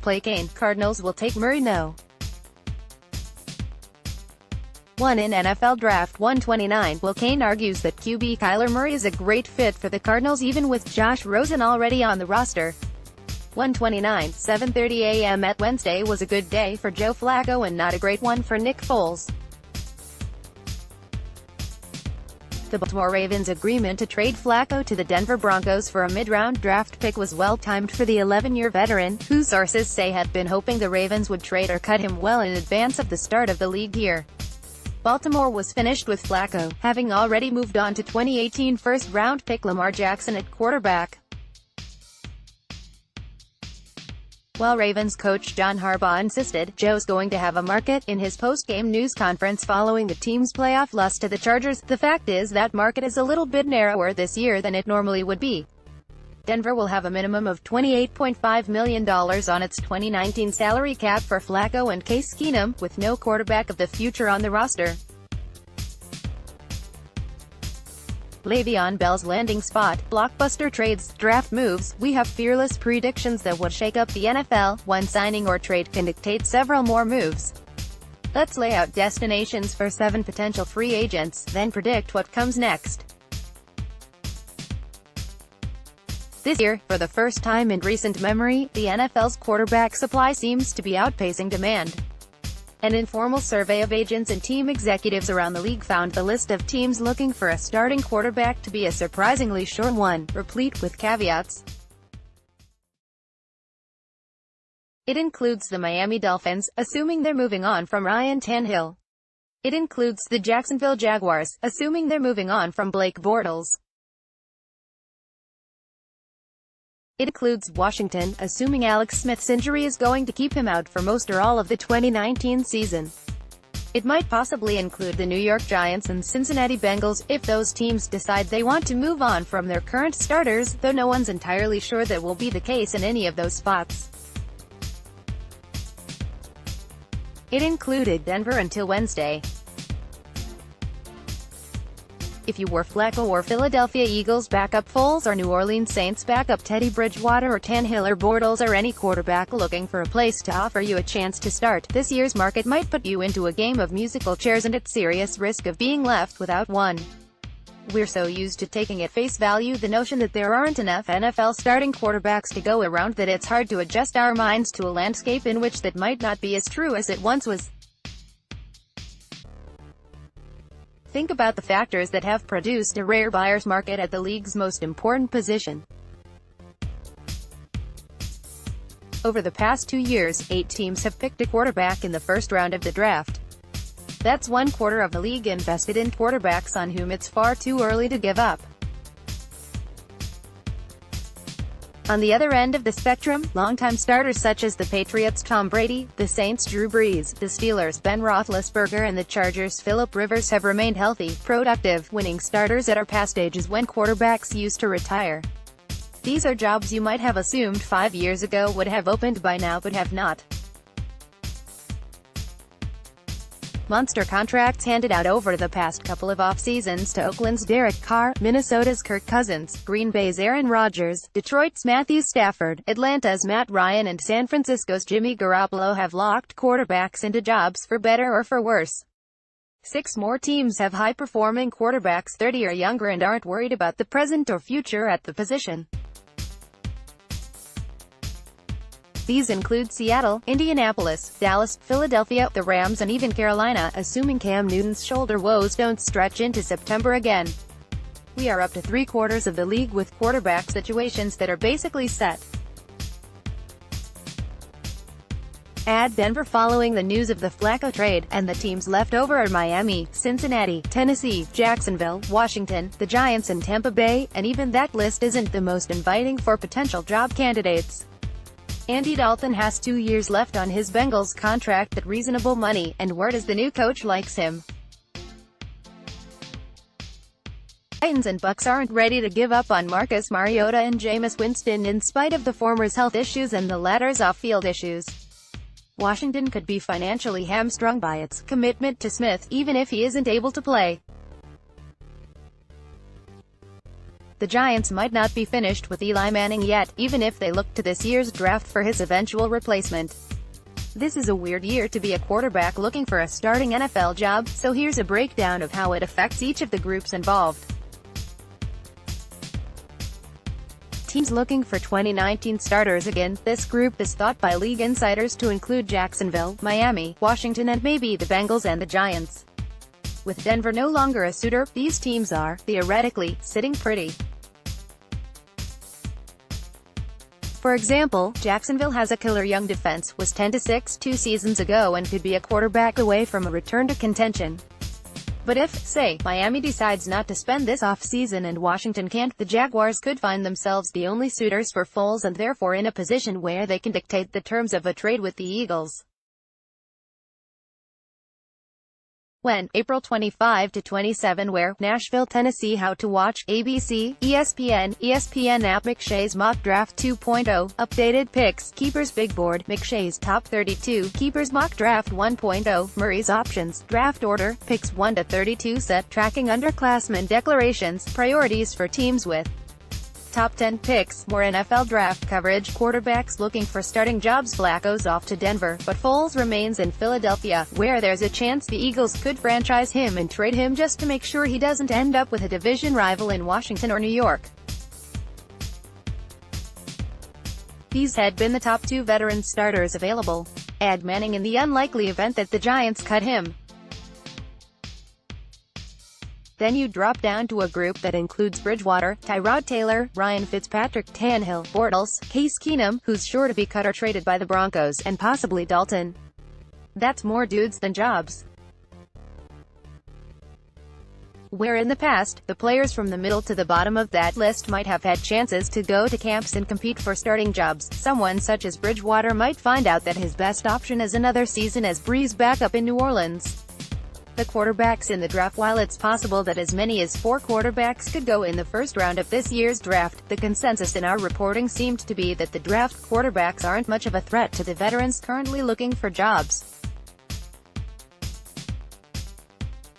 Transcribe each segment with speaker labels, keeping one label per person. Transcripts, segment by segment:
Speaker 1: playCain, Cardinals will take Murray no. 1 in NFL Draft 129. While Cain argues that QB Kyler Murray is a great fit for the Cardinals even with Josh Rosen already on the roster. 129, 7:30 a.m. at Wednesday was a good day for Joe Flacco and not a great one for Nick Foles. The Baltimore Ravens' agreement to trade Flacco to the Denver Broncos for a mid-round draft pick was well-timed for the 11-year veteran, who sources say had been hoping the Ravens would trade or cut him well in advance of the start of the league year. Baltimore was finished with Flacco, having already moved on to 2018 first-round pick Lamar Jackson at quarterback. While Ravens coach John Harbaugh insisted Joe's going to have a market in his post-game news conference following the team's playoff loss to the Chargers, the fact is that market is a little bit narrower this year than it normally would be. Denver will have a minimum of $28.5 million on its 2019 salary cap for Flacco and Case Keenum, with no quarterback of the future on the roster. Le'Veon Bell's landing spot, blockbuster trades, draft moves, we have fearless predictions that would shake up the NFL. One signing or trade can dictate several more moves. Let's lay out destinations for 7 potential free agents, then predict what comes next. This year, for the first time in recent memory, the NFL's quarterback supply seems to be outpacing demand. An informal survey of agents and team executives around the league found the list of teams looking for a starting quarterback to be a surprisingly short one, replete with caveats. It includes the Miami Dolphins, assuming they're moving on from Ryan Tannehill. It includes the Jacksonville Jaguars, assuming they're moving on from Blake Bortles. It includes Washington, assuming Alex Smith's injury is going to keep him out for most or all of the 2019 season. It might possibly include the New York Giants and Cincinnati Bengals, if those teams decide they want to move on from their current starters, though no one's entirely sure that will be the case in any of those spots. It included Denver until Wednesday. If you were Flacco or Philadelphia Eagles backup Foles or New Orleans Saints backup Teddy Bridgewater or Tannehill or Bortles or any quarterback looking for a place to offer you a chance to start, this year's market might put you into a game of musical chairs and at serious risk of being left without one. We're so used to taking at face value the notion that there aren't enough NFL starting quarterbacks to go around that it's hard to adjust our minds to a landscape in which that might not be as true as it once was. Think about the factors that have produced a rare buyer's market at the league's most important position. Over the past 2 years, 8 teams have picked a quarterback in the first round of the draft. That's 1/4 of the league invested in quarterbacks on whom it's far too early to give up. On the other end of the spectrum, longtime starters such as the Patriots' Tom Brady, the Saints' Drew Brees, the Steelers' Ben Roethlisberger and the Chargers' Phillip Rivers have remained healthy, productive, winning starters at our past ages when quarterbacks used to retire. These are jobs you might have assumed 5 years ago would have opened by now but have not. Monster contracts handed out over the past couple of off-seasons to Oakland's Derek Carr, Minnesota's Kirk Cousins, Green Bay's Aaron Rodgers, Detroit's Matthew Stafford, Atlanta's Matt Ryan and San Francisco's Jimmy Garoppolo have locked quarterbacks into jobs for better or for worse. 6 more teams have high-performing quarterbacks 30 or younger and aren't worried about the present or future at the position. These include Seattle, Indianapolis, Dallas, Philadelphia, the Rams and even Carolina, assuming Cam Newton's shoulder woes don't stretch into September again. We are up to 3/4 of the league with quarterback situations that are basically set. Add Denver following the news of the Flacco trade, and the teams left over are Miami, Cincinnati, Tennessee, Jacksonville, Washington, the Giants and Tampa Bay, and even that list isn't the most inviting for potential job candidates. Andy Dalton has 2 years left on his Bengals contract at reasonable money, and word is the new coach likes him. Titans and Bucks aren't ready to give up on Marcus Mariota and Jameis Winston in spite of the former's health issues and the latter's off-field issues. Washington could be financially hamstrung by its commitment to Smith, even if he isn't able to play. the Giants might not be finished with Eli Manning yet, even if they look to this year's draft for his eventual replacement. This is a weird year to be a quarterback looking for a starting NFL job, so here's a breakdown of how it affects each of the groups involved. Teams looking for 2019 starters again. This group is thought by league insiders to include Jacksonville, Miami, Washington and maybe the Bengals and the Giants. With Denver no longer a suitor, these teams are, theoretically, sitting pretty. For example, Jacksonville has a killer young defense, was 10-6 2 seasons ago and could be a quarterback away from a return to contention. But if, say, Miami decides not to spend this offseason and Washington can't, the Jaguars could find themselves the only suitors for Foles and therefore in a position where they can dictate the terms of a trade with the Eagles. When, April 25-27 where, Nashville, Tennessee. How to watch, ABC, ESPN app. McShay's Mock Draft 2.0, updated picks, Keepers Big Board, McShay's Top 32, Keepers Mock Draft 1.0, Murray's Options, Draft Order, Picks 1-32 set, Tracking Underclassmen Declarations, Priorities for Teams with Top 10 picks, more NFL draft coverage, quarterbacks looking for starting jobs. Flacco's off to Denver, but Foles remains in Philadelphia, where there's a chance the Eagles could franchise him and trade him just to make sure he doesn't end up with a division rival in Washington or New York. These had been the top 2 veteran starters available. Add Manning in the unlikely event that the Giants cut him. Then you drop down to a group that includes Bridgewater, Tyrod Taylor, Ryan Fitzpatrick, Tannehill, Bortles, Case Keenum, who's sure to be cut or traded by the Broncos, and possibly Dalton. That's more dudes than jobs. Where in the past, the players from the middle to the bottom of that list might have had chances to go to camps and compete for starting jobs, someone such as Bridgewater might find out that his best option is another season as Brees backup in New Orleans. The quarterbacks in the draft. While it's possible that as many as 4 quarterbacks could go in the first round of this year's draft, the consensus in our reporting seemed to be that the draft quarterbacks aren't much of a threat to the veterans currently looking for jobs.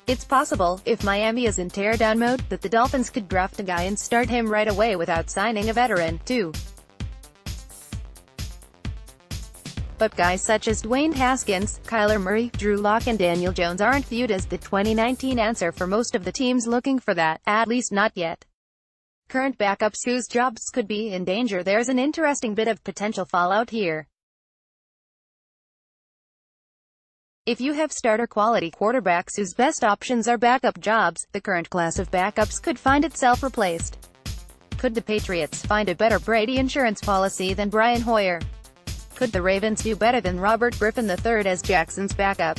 Speaker 1: It's possible, if Miami is in tear-down mode, that the Dolphins could draft a guy and start him right away without signing a veteran, too. But guys such as Dwayne Haskins, Kyler Murray, Drew Lock and Daniel Jones aren't viewed as the 2019 answer for most of the teams looking for that, at least not yet. Current backups whose jobs could be in danger. There's an interesting bit of potential fallout here. If you have starter-quality quarterbacks whose best options are backup jobs, the current class of backups could find itself replaced. Could the Patriots find a better Brady insurance policy than Brian Hoyer? Could the Ravens do better than Robert Griffin III as Jackson's backup?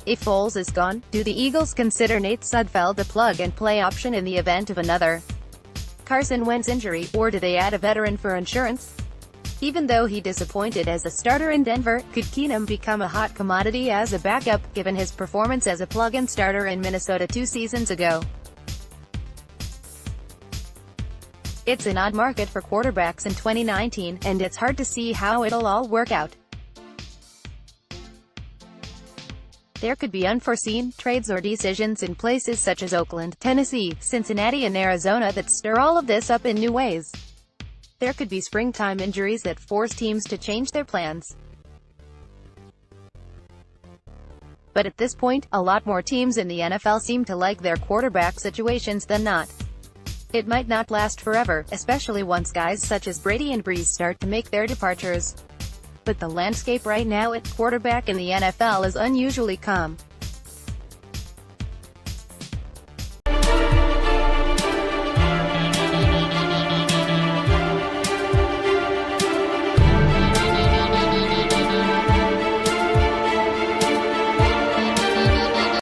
Speaker 1: If Foles is gone, do the Eagles consider Nate Sudfeld a plug-and-play option in the event of another Carson Wentz injury, or do they add a veteran for insurance? Even though he disappointed as a starter in Denver, could Keenum become a hot commodity as a backup, given his performance as a plug-in starter in Minnesota 2 seasons ago? It's an odd market for quarterbacks in 2019, and it's hard to see how it'll all work out. There could be unforeseen trades or decisions in places such as Oakland, Tennessee, Cincinnati and Arizona that stir all of this up in new ways. There could be springtime injuries that force teams to change their plans. But at this point, a lot more teams in the NFL seem to like their quarterback situations than not. It might not last forever, especially once guys such as Brady and Brees start to make their departures. But the landscape right now at quarterback in the NFL is unusually calm.